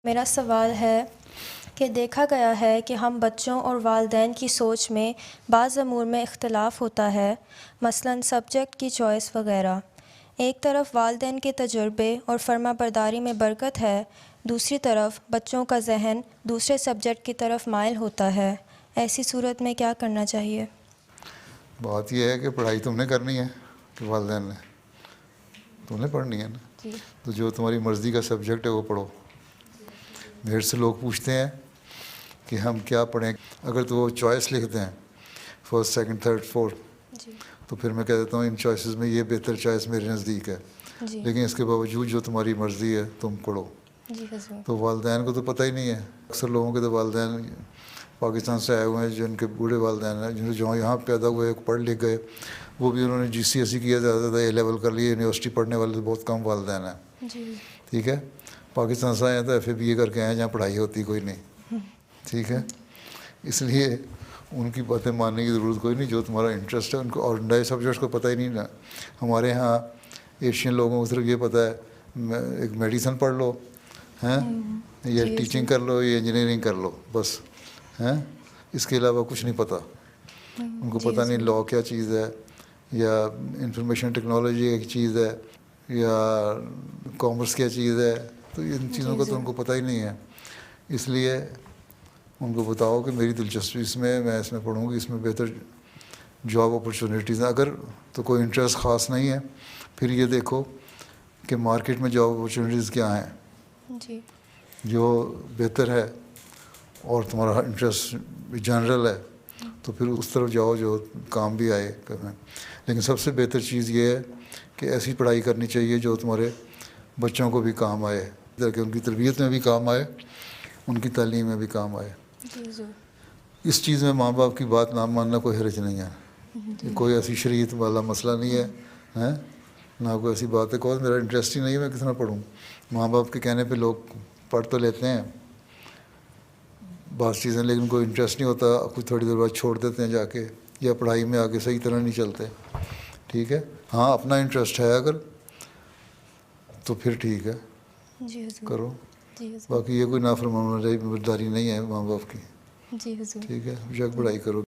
میرا سوال ہے کہ دیکھا گیا ہے کہ ہم بچوں اور والدین کی سوچ میں بعض امور میں اختلاف ہوتا ہے، مثلاً سبجیکٹ کی چوائس وغیرہ۔ ایک طرف والدین کے تجربے اور فرما برداری میں برکت ہے، دوسری طرف بچوں کا ذہن دوسرے سبجیکٹ کی طرف مائل ہوتا ہے۔ ایسی صورت میں کیا کرنا چاہیے؟ بات یہ ہے کہ پڑھائی تم نے کرنی ہے کہ والدین نے؟ تم نے پڑھنی ہے نا، جی تو جو تمہاری مرضی کا سبجیکٹ ہے وہ پڑھو۔ میرے سے لوگ پوچھتے ہیں کہ ہم کیا پڑھیں، اگر تو وہ چوائس لکھتے ہیں فرسٹ سیکنڈ تھرڈ فورتھ، جی تو پھر میں کہہ دیتا ہوں ان چوائسیز میں یہ بہتر چوائس میرے نزدیک ہے، جی لیکن اس کے باوجود جو تمہاری مرضی ہے تم پڑھو۔ جی حضور۔ تو والدین کو تو پتہ ہی نہیں ہے، اکثر لوگوں کے تو والدین پاکستان سے آئے ہوئے ہیں جن کے بوڑھے والدین ہیں، جو یہاں پیدا ہوئے پڑھ لکھ گئے، وہ بھی انہوں نے جی سی ایس سی کیا، زیادہ زیادہ اے لیول کر لیے، یونیورسٹی پڑھنے والے تو بہت کم والدین ہیں۔ جی ٹھیک ہے، پاکستان سے آئے ہیں تو ایف اے بی اے کر کے آئے ہیں جہاں پڑھائی ہوتی کوئی نہیں۔ ٹھیک ہے، اس لیے ان کی باتیں ماننے کی ضرورت کوئی نہیں، جو تمہارا انٹرسٹ ہے ان کو، اور نئے سبجیکٹس کو پتہ ہی نہیں نا۔ ہمارے یہاں ایشین لوگوں کو صرف یہ پتہ ہے ایک میڈیسن پڑھ لو ہیں، یا جی ٹیچنگ کر لو، یا انجینئرنگ کر لو، بس ہیں، اس کے علاوہ کچھ نہیں پتہ ان کو۔ پتہ نہیں لاء کیا چیز ہے، یا انفارمیشن ٹیکنالوجی ایک چیز ہے، یا کامرس کیا چیز ہے، تو ان چیزوں کا تو ان کو پتہ ہی نہیں ہے۔ اس لیے ان کو بتاؤ کہ میری دلچسپی اس میں اس میں پڑھوں گی، اس میں بہتر جاب اپرچونیٹیز ہیں۔ اگر تو کوئی انٹرسٹ خاص نہیں ہے، پھر یہ دیکھو کہ مارکیٹ میں جاب اپرچونیٹیز کیا ہیں جی جو بہتر ہے، اور تمہارا انٹرسٹ جنرل ہے تو پھر اس طرف جاؤ جو کام بھی آئے کرنا۔ لیکن سب سے بہتر چیز یہ ہے کہ ایسی پڑھائی کرنی چاہیے جو تمہارے بچوں کو بھی کام آئے، تاکہ ان کی تربیت میں بھی کام آئے، ان کی تعلیم میں بھی کام آئے۔ جی حضور۔ اس چیز میں ماں باپ کی بات نہ ماننا کوئی حرج نہیں ہے، یہ کوئی ایسی شریعت والا مسئلہ نہیں ہے، ہیں نہ کوئی ایسی بات ہے کہ میرا انٹرسٹ ہی نہیں ہے میں کس طرح پڑھوں۔ ماں باپ کے کہنے پہ لوگ پڑھ تو لیتے ہیں بعض چیزیں، لیکن کوئی انٹرسٹ نہیں ہوتا، کچھ تھوڑی دیر بعد چھوڑ دیتے ہیں جا کے، یا پڑھائی میں آگے صحیح طرح نہیں چلتے۔ ٹھیک ہے، ہاں اپنا انٹرسٹ ہے اگر تو پھر ٹھیک ہے جی حضور۔ کرو، جی حضور۔ باقی یہ کوئی نافرمانی برداری نہیں ہے ماں باپ کی۔ جی حضور۔ ٹھیک ہے، بے شک پڑھائی کرو۔